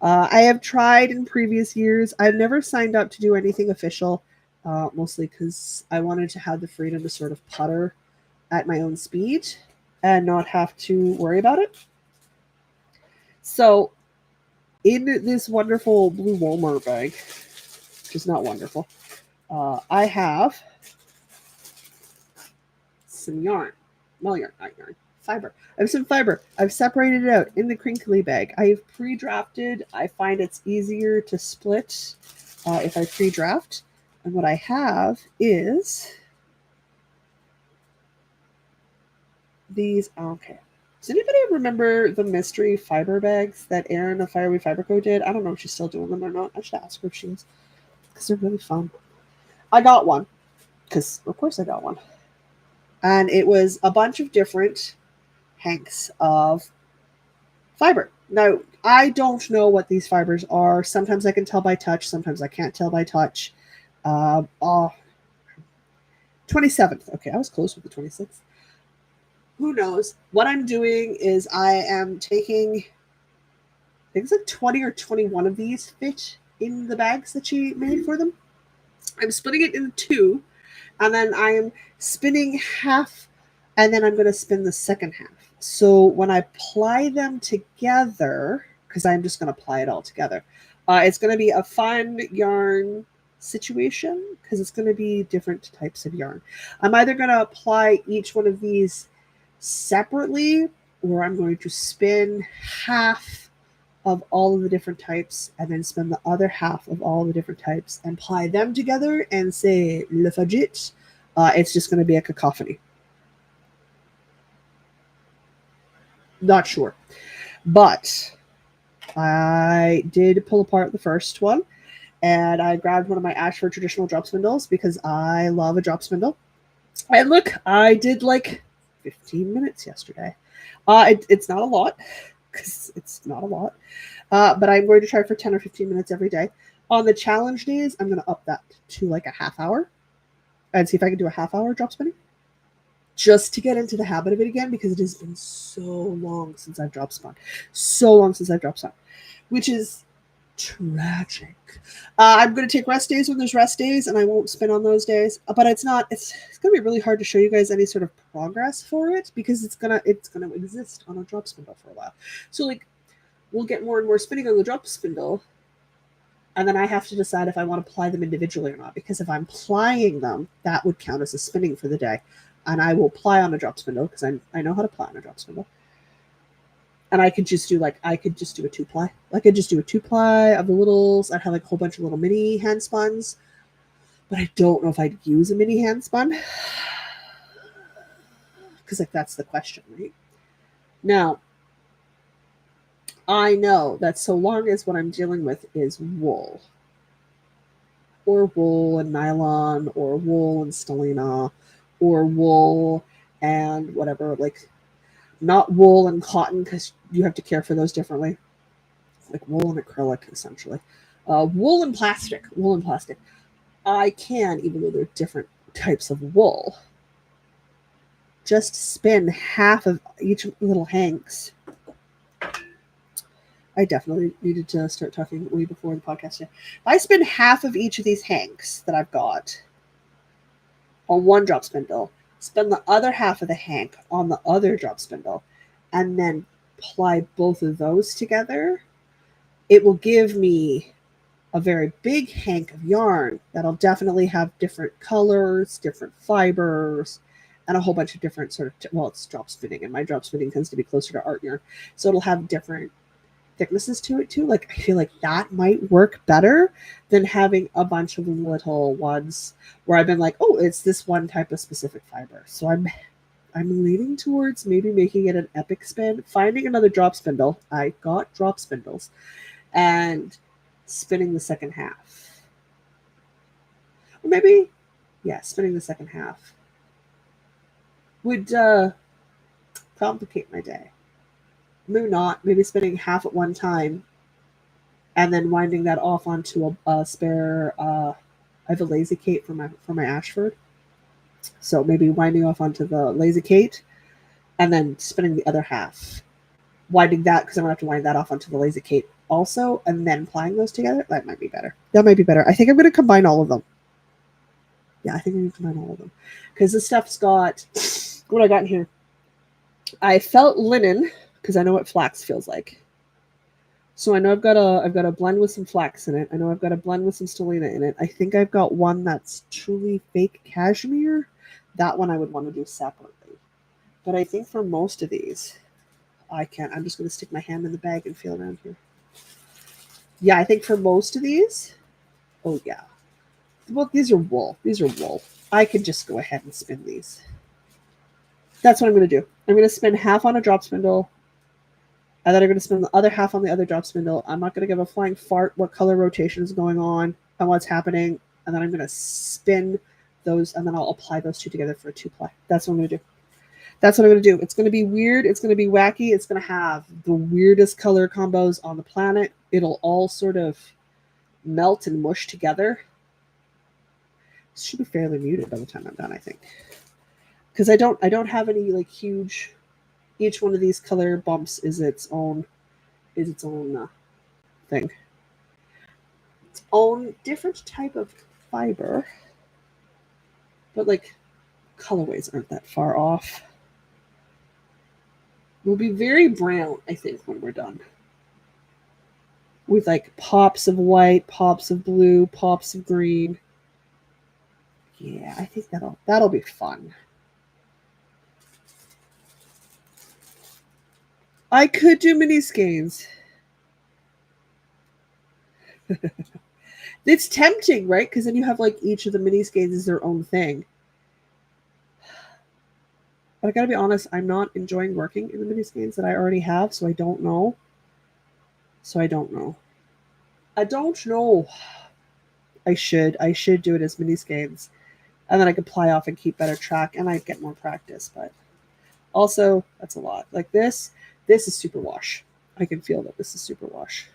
I have tried in previous years. I've never signed up to do anything official, mostly because I wanted to have the freedom to sort of putter at my own speed and not have to worry about it. So in this wonderful blue Walmart bag, which is not wonderful, I have some yarn. Well, yarn, not yarn. Fiber. I have some fiber. I've separated it out in the crinkly bag. I've pre-drafted. I find it's easier to split if I pre-draft. And what I have is these. Okay. Does anybody remember the mystery fiber bags that Erin of Fiery Fiber Co. did? I don't know if she's still doing them or not. I should ask her if she is, because they're really fun. I got one, because of course I got one. And it was a bunch of different hanks of fiber. Now, I don't know what these fibers are. Sometimes I can tell by touch. Sometimes I can't tell by touch. Oh, 27th. Okay, I was close with the 26th. Who knows? What I'm doing is I am taking, I think it's like 20 or 21 of these fit in the bags that she made for them. I'm splitting it into two, and then I am spinning half, and then I'm going to spin the second half. So when I ply them together, because I'm just going to ply it all together, it's going to be a fun yarn situation because it's going to be different types of yarn. I'm either going to apply each one of these separately, or I'm going to spin half of all of the different types and then spin the other half of all the different types and ply them together and say le fudget. It's just going to be a cacophony. Not sure. But I did pull apart the first one, and I grabbed one of my Ashford traditional drop spindles because I love a drop spindle. And look, I did like 15 minutes yesterday. It's not a lot, because it's not a lot. But I'm going to try for 10 or 15 minutes every day. On the challenge days, I'm going to up that to like a half hour and see if I can do a half hour drop spinning just to get into the habit of it again, because it has been so long since I've drop spun. So long since I've drop spun, which is tragic. I'm going to take rest days when there's rest days, and I won't spin on those days. But it's going to be really hard to show you guys any sort of progress for it, because it's going to exist on a drop spindle for a while. So like, we'll get more and more spinning on the drop spindle, and then I have to decide if I want to ply them individually or not, because if I'm plying them, that would count as a spinning for the day. And I will ply on a drop spindle because I know how to ply on a drop spindle. And I could just do a 2-ply. I could just do a 2-ply of the littles. I'd have like a whole bunch of little mini hand spuns. But I don't know if I'd use a mini hand spun. Because like that's the question, right? Now, I know that so long as what I'm dealing with is wool, or wool and nylon, or wool and stellina, or wool and whatever, like not wool and cotton, because you have to care for those differently, like wool and acrylic essentially, wool and plastic, I can, even though they're different types of wool, just spin half of each little hanks. I definitely needed to start talking way before the podcast. If I spin half of each of these hanks that I've got on one drop spindle, spin the other half of the hank on the other drop spindle, and then ply both of those together, it will give me a very big hank of yarn that'll definitely have different colors, different fibers, and a whole bunch of different sort of, well, it's drop spinning, and my drop spinning tends to be closer to art yarn. So it'll have different thicknesses to it too. Like I feel like that might work better than having a bunch of little ones where I've been like, oh, it's this one type of specific fiber. So I'm leaning towards maybe making it an epic spin, finding another drop spindle. I got drop spindles, and spinning the second half. Or maybe, yeah, spinning the second half would complicate my day. Maybe not. Maybe spinning half at one time and then winding that off onto a spare. I have a lazy Kate for my Ashford, so maybe winding off onto the lazy Kate and then spinning the other half, winding that, because I'm gonna have to wind that off onto the lazy Kate also, and then plying those together. That might be better. I think I'm gonna combine all of them. Yeah, I think I'm gonna combine all of them, because this stuff's got what I got in here. I felt linen, because I know what flax feels like. So I know I've got a blend with some flax in it. I know I've got a blend with some stellina in it. I think I've got one that's truly fake cashmere. That one I would want to do separately. But I think for most of these, I can't. I'm just going to stick my hand in the bag and feel around here. Yeah, I think for most of these, oh yeah. Well, these are wool. I could just go ahead and spin these. That's what I'm going to do. I'm going to spin half on a drop spindle, and then I'm going to spin the other half on the other drop spindle. I'm not going to give a flying fart what color rotation is going on and what's happening. And then I'm going to spin those, and then I'll apply those two together for a 2-ply. That's what I'm going to do. It's going to be weird. It's going to be wacky. It's going to have the weirdest color combos on the planet. It'll all sort of melt and mush together. should be fairly muted by the time I'm done, I think. Because I don't have any like huge. Each one of these color bumps is its own thing. Its own different type of fiber, but like colorways aren't that far off. We'll be very brown, I think, when we're done. With like pops of white, pops of blue, pops of green. Yeah, I think that'll be fun. I could do mini skeins. It's tempting, right? Because then you have like each of the mini skeins is their own thing. But I gotta be honest, I'm not enjoying working in the mini skeins that I already have, so I don't know. I don't know. I should do it as mini skeins, and then I could ply off and keep better track, and I get more practice. But also, that's a lot. Like this is super wash. I can feel that this is super wash.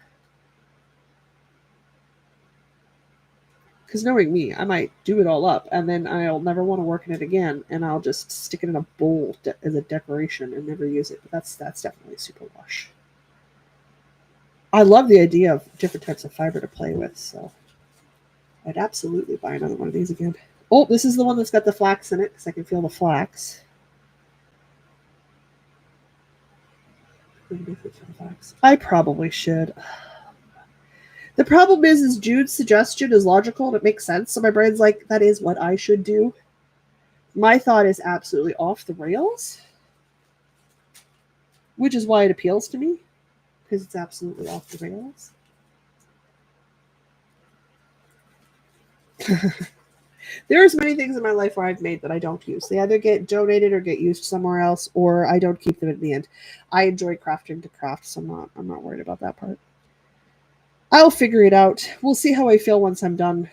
Because knowing me, I might do it all up, and then I'll never want to work in it again, and I'll just stick it in a bowl as a decoration and never use it. But that's definitely super wash. I love the idea of different types of fiber to play with, so I'd absolutely buy another one of these again. Oh, this is the one that's got the flax in it, because I can feel the flax. I probably should. The problem is Jude's suggestion is logical and it makes sense. So my brain's like, that is what I should do. My thought is absolutely off the rails, which is why it appeals to me, because it's absolutely off the rails. There's many things in my life where I've made that I don't use. They either get donated or get used somewhere else, or I don't keep them at the end. I enjoy crafting to craft, so I'm not worried about that part. I'll figure it out. We'll see how I feel once I'm done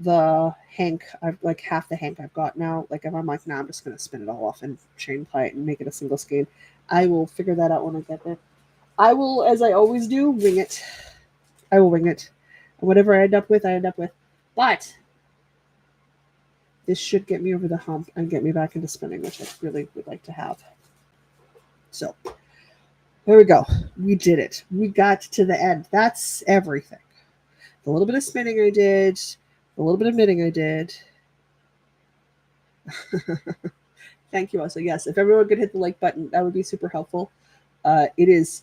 the hank. I've like half the hank I've got now. Like if I'm like, nah, I'm just gonna spin it all off and chain ply it and make it a single skein. I will figure that out when I get there. I will, as I always do, wing it. I will wing it. And whatever I end up with, I end up with. But this should get me over the hump and get me back into spinning, which I really would like to have. So there we go. We did it. We got to the end. That's everything. The little bit of spinning I did, a little bit of knitting I did. Thank you also. Yes, if everyone could hit the like button, that would be super helpful. It is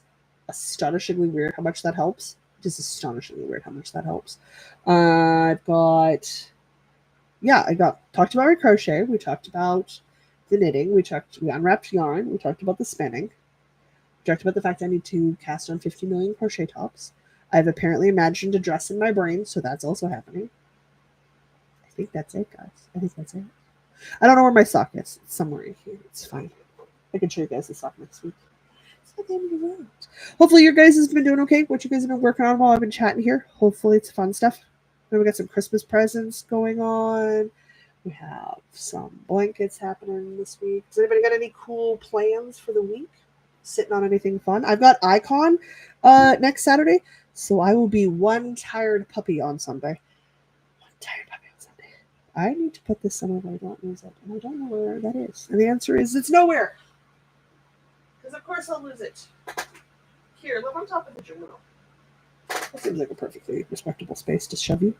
astonishingly weird how much that helps. Just astonishingly weird how much that helps. I talked about my crochet. We talked about the knitting. We unwrapped yarn. We talked about the spinning. We talked about the fact I need to cast on 50 million crochet tops. I've apparently imagined a dress in my brain, so that's also happening. I think that's it, guys. I think that's it. I don't know where my sock is. It's somewhere in here. It's fine. I can show you guys the sock next week. It's not the end of the world. Hopefully your guys has been doing okay. What you guys have been working on while I've been chatting here. Hopefully it's fun stuff. Then we got some Christmas presents going on. We have some blankets happening this week. Does anybody got any cool plans for the week? Sitting on anything fun? I've got Icon next Saturday, so I will be one tired puppy on Sunday. I need to put this somewhere where I don't lose it, and I don't know where that is. And the answer is it's nowhere. Because of course I'll lose it. Here, live on top of the journal. That seems like a perfectly respectable space to shove you.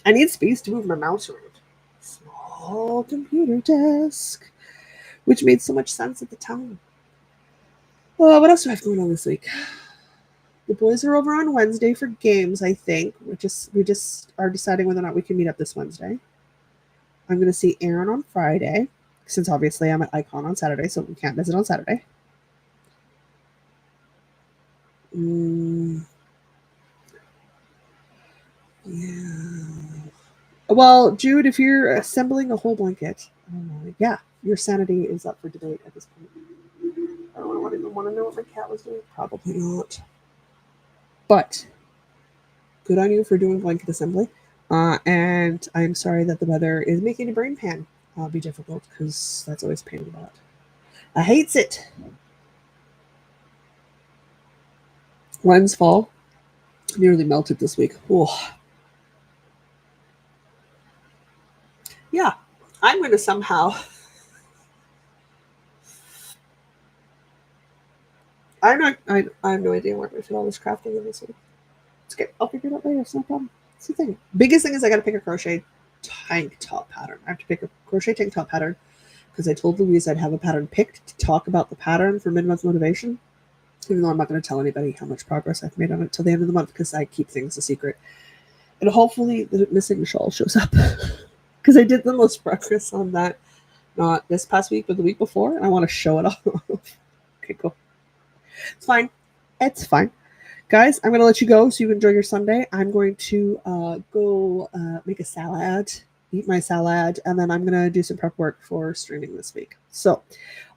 I need space to move my mouse around. Small computer desk. Which made so much sense at the time. What else do I have going on this week? The boys are over on Wednesday for games, I think. We just are deciding whether or not we can meet up this Wednesday. I'm going to see Aaron on Friday, since obviously I'm at Icon on Saturday, so we can't visit on Saturday. Yeah. Well, Jude, if you're assembling a whole blanket, yeah, your sanity is up for debate at this point. I don't even want to know what my cat was doing. Probably not. But good on you for doing blanket assembly. And I'm sorry that the weather is making a brain pan be difficult, because that's always a pain in the butt. I hates it. When's fall? Nearly melted this week. Oh. Yeah, I'm going to somehow. I have no idea where I'm going to fit all this crafting in this week. It's okay. I'll figure it out later. It's no problem. It's the thing. Biggest thing is I got to pick a crochet tank top pattern. I have to pick a crochet tank top pattern because I told Louise I'd have a pattern picked to talk about the pattern for mid-month motivation. Even though I'm not going to tell anybody how much progress I've made on it till the end of the month because I keep things a secret. And hopefully the missing shawl shows up because I did the most progress on that not this past week, but the week before, and I want to show it off. Okay, cool. It's fine. It's fine. Guys, I'm going to let you go so you enjoy your Sunday. I'm going to go make a salad, eat my salad, and then I'm going to do some prep work for streaming this week. So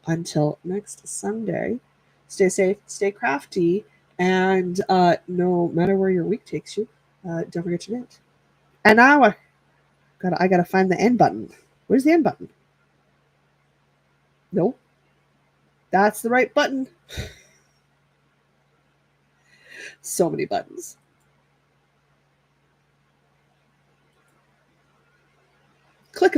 until next Sunday, stay safe, stay crafty, and no matter where your week takes you, don't forget to knit. And now I gotta find the end button. Where's the end button? No, that's the right button. So many buttons.